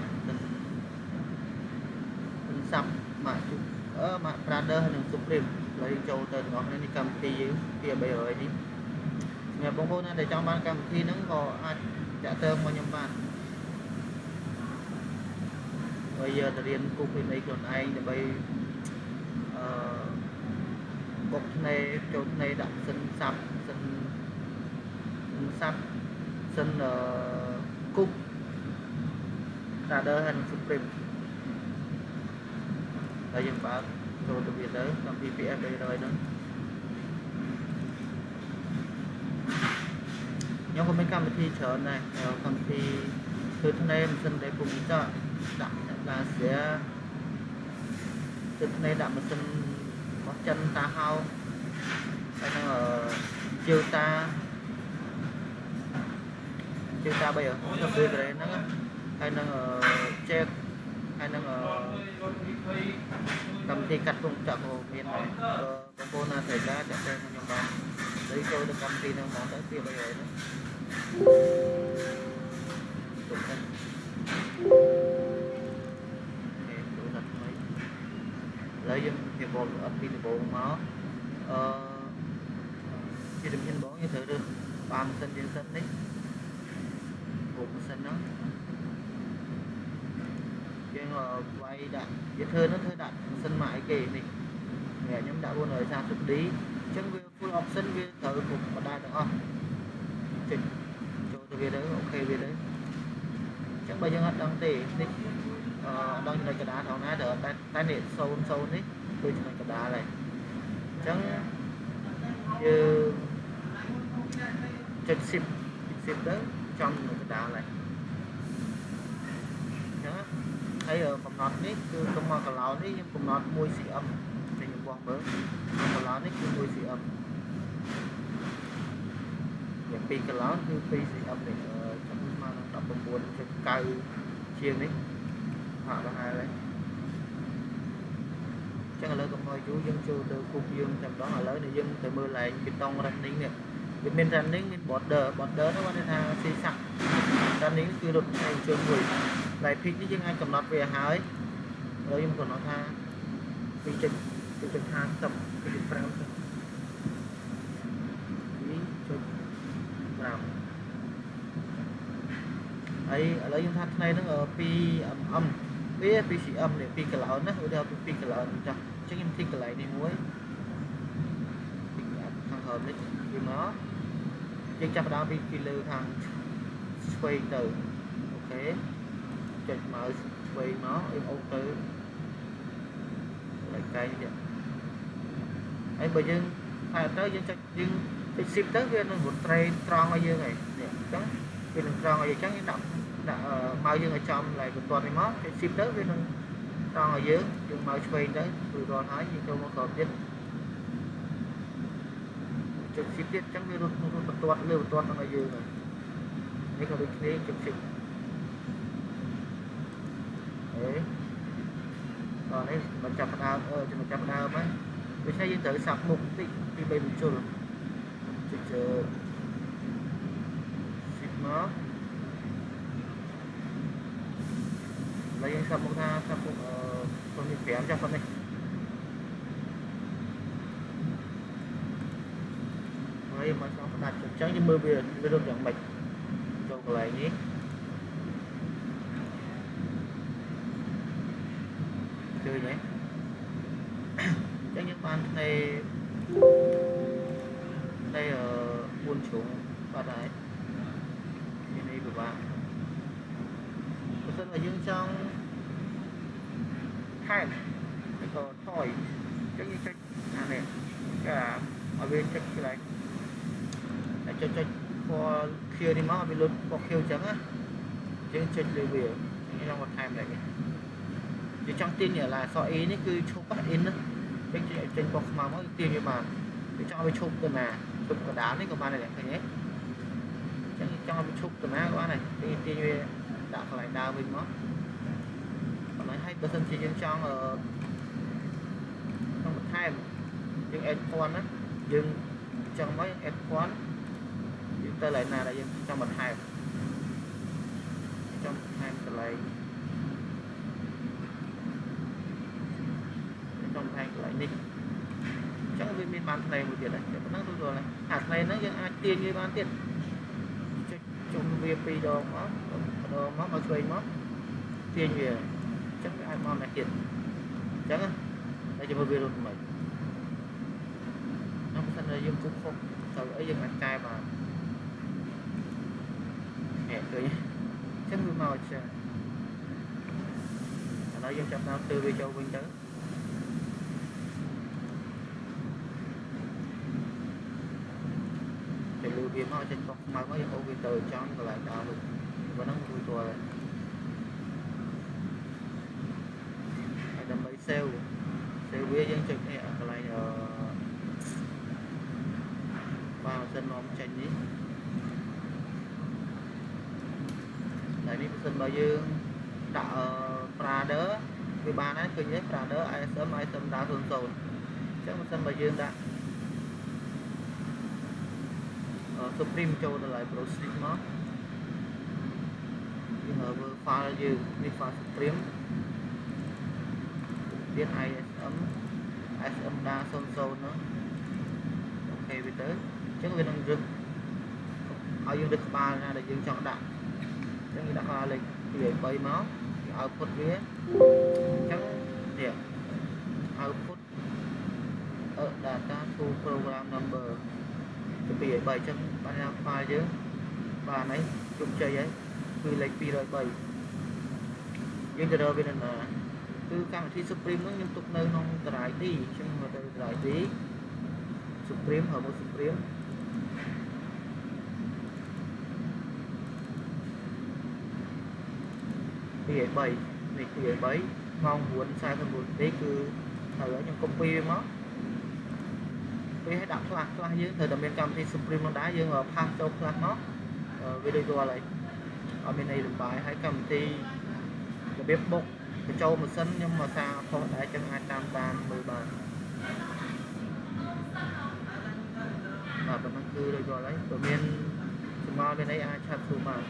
ដាក់មិនសាប់មកមក Brother និង Supreme ឥឡូវចូលទៅទាំងអស់គ្នានេះកម្មវិធីយើងពី300នេះសម្រាប់បងប្អូនណាដែលចង់បានកម្មវិធីហ្នឹងក៏អាចចាក់ទើមកខ្ញុំបានហើយយកទៅរៀនគូពីនៃខ្លួនឯងដើម្បីបុកថ្នេរចូលថ្នេរដាក់សិនសាប់សិនគូ Brother ហើយនិង Supreme ហើយយើងបើកចូលទៅវាទៅកម្មវិធី PS 300ហ្នឹងខ្ញុំក៏មានកម្មវិធីច្រើនដែរកម្មវិធីធ្វើថ្នេរម៉ាស៊ីនដែលពុំចោដាក់ឡាសៀធ្វើថ្នេរដាក់ម៉ាស៊ីនរបស់ចិនតាហៅហើយនឹងជាវតា3ខ្ញុំធ្វើក្រែហ្នឹងហើយនឹងជែកហើយនឹងកម្មវិធីកាត់ទងចាក់ក៏មានដែរបងប្អូនណាត្រូវការចាក់ទៅខ្ញុំបានទៅចូលទៅកម្មវិធីហ្នឹងមកទៅពី300ហ្នឹងទុកទៅឥឡូវយើងពីបងអត់ពីដំបូងមកជាជំនាញបងយើងត្រូវរើសបានម៉ាស៊ីនយើងសិននេះពុកម៉ាស៊ីនហ្នឹងយើងវាយដាក់វាធ្វើនោះធ្វើដាក់ម៉ាស៊ីនមកអីគេនេះខ្ញុំដាក់ 430D អញ្ចឹងវា full option វាត្រូវគ្រប់បណ្ដាទាំងអស់ចុចចូលទៅវាទៅអូខេវាទៅអញ្ចឹងបើយើងអត់ដឹងទេនេះដល់ចំណុចកណ្ដាលថងណាទៅតែនេះ00នេះគឺចំណុចកណ្ដាលហើយអញ្ចឹងយើងចុច shift ទៅចំចំណុចកណ្ដាលហើយអញ្ចឹងហើយកំណត់នេះគឺកំណត់កន្លោននេះខ្ញុំកំណត់ 1cm តែខ្ញុំបោះមើលកន្លោននេះគឺ 1cm យ៉ាង2កន្លោនគឺ 2cm នេះចាំស្មើនឹង 19.9 ជាងនេះហាក់ប្រហែលហើយចឹងឥឡូវកុំឲ្យយូរយើងចូលទៅគូបយើងតែម្ដងឥឡូវនេះយើងទៅមើលឡើងបេតុង running នេះវាមាន running មាន border នោះបានន័យថាស៊ីសាក់ running គឺរត់ឯងជើងមួយlại phíchនេះយើងអាចកំណត់វាហើយឥឡូវខ្ញុំកំណត់ថា2.50 2.5 ហើយឥឡូវយើងថាថ្នេរហ្នឹង 2mm វា 2cm នេះ 2 កន្លោនណាឧទាហរណ៍ 2 កន្លោនចុះអញ្ចឹងខ្ញុំធីកកន្លែងនេះមួយខាងក្រោមនេះវាមកយើងចាប់ផ្ដើមពីលើខាងឆ្វេងទៅអូខេចុចមកឆ្វេងមកយើងអូសទៅកន្លែងកែងនេះហើយបើយើងហើយទៅយើងចុចshift ទៅវានឹងរត់ត្រេងត្រង់ឲ្យយើងហើយនេះអញ្ចឹងវានឹងត្រង់ឲ្យយើងអញ្ចឹងយើងដាក់មកយើងឲ្យចំlạiបន្ទាត់នេះមកចុច shift ទៅវានឹងត្រង់ឲ្យយើងមកឆ្វេងទៅគឺរាល់ហើយយើងចូលមកក្រោមទៀតចុច shift ទៀតអញ្ចឹងវារត់បន្ទាត់លើបន្ទាត់នឹងឲ្យយើងហើយនេះក៏ដូចគ្នាចុច shift ដល់នេះបញ្ចប់ផ្ដើមចំណុចចាប់ផ្ដើមហ្នឹងដូច្នេះយើងត្រូវសាប់មុខតិចពី3បញ្ជុលចុចshift មកហើយយើងសាប់មុខថាសាប់មុខ0.5ចាស់ប៉ុណ្ណេះហើយមកចង់ផ្ដាច់អញ្ចឹងយើងមើលវារត់យ៉ាងម៉េចចូលកន្លែងនេះឃើញទេអញ្ចឹងយើងបានថ្នេរ4ជ្រុងបាត់ហើយមានអីពិបាកបើសិនបើយើងចង់ថែមឬក៏ថយអញ្ចឹងយើងចុចអានេះគេឲ្យវាចុចកន្លែងតែចុចពណ៌ខៀវនេះមកឲ្យវាលុតពណ៌ខៀវអញ្ចឹងណាយើងចុចលើវាខ្ញុំចង់បន្ថែមដែរយើងចង់ទាញនេះឡាអក្សរ E នេះគឺឈប់អ៊ីនណាចេញបោះខ្មៅមកទាញវាបានយើងចង់ឲ្យវាឈប់ទៅណាឈប់កណ្ដាលនេះក៏បានដែរឃើញទេអញ្ចឹងចង់ឲ្យវាឈប់ទៅណាក៏បានដែរទាញវាដាក់កន្លែងដើមវិញមកប៉ុន្តែឲ្យបើសិនជាយើងចង់បន្ថែមយើង add font ណាយើងចង់មកយើង add font យើងទៅកន្លែងណាដែលយើងចង់បន្ថែមកន្លែង នេះចឹងវាមានបានផ្នែកមួយទៀតហ្នឹងប៉ុណ្ណឹងទូទៅអាផ្នែកហ្នឹងយើងអាចទាញវាបានទៀតចុចជុំវា2ដងមកមកឆ្វេងមកទាញវាចឹងវាអាចមកម្នាក់ទៀតចឹងតែជាមួយវារត់មិនអត់ស្អីយើងគុំខុសទៅអីយើងអាចកែបានហេឃើញចឹងវាមកចឹងឥឡូវយើងចាប់តាមធ្វើវាចូលវិញទៅពេលលឺវាមកចេញកុសខ្មៅមកយើងអូសវាទៅចំកន្លែងដើមវិញប៉ុណ្ណឹងគឺទោះហើយដើម្បីសេវវាយើងចុចនេះកន្លែងបាទសិននាំចេញនេះតែនេះបើសិនបើយើងដាក់ Prader វាបានហើយឃើញទេ Prader ISM ដើរ00អញ្ចឹងបើសិនបើយើងដាក់Supreme ចូលទៅlại Proceed មកយើងមើល file យើងនេះ file Supreme ទៀត ISMដើរ00នោះអូខេវាទៅអញ្ចឹងវានឹងរឹតឲ្យយើងរឹតក្បាលណាដែលយើងចង់ដាក់អញ្ចឹងយើងដាក់ក្បាលលេខ2 3មក output វាអញ្ចឹងនេះ output data to program number 2 3អញ្ចឹងបានថា file យើងបានហើយជោគជ័យហើយគឺលេខ203យើងទៅរកវានៅណាគឺកម្មវិធី Supreme ហ្នឹងខ្ញុំទុកនៅក្នុង Drive D អញ្ចឹងមកទៅ Drive D Supreme ហើយមក Supreme 2 3នេះ2 3ម៉ោង 9:49 ទេគឺហើយខ្ញុំ copy វាមកពេលឲ្យដាក់ខ្លះយើងត្រូវតែមានកម្មវិធី Supreme ហ្នឹងដែរយើងផាសចូលខ្លះមកវាដូចរាល់ហើយអត់មានអីលំបាយហើយកម្មវិធីរបៀបបុកបញ្ចូលម៉ាស៊ីនខ្ញុំមកសារផុសដែរចឹងអាចតាមដានមើលបានបាទប៉ុណ្ណឹងគឺដូចរាល់ហើយបើមានចម្ងល់មានអីអាចឆាត់សួរបាន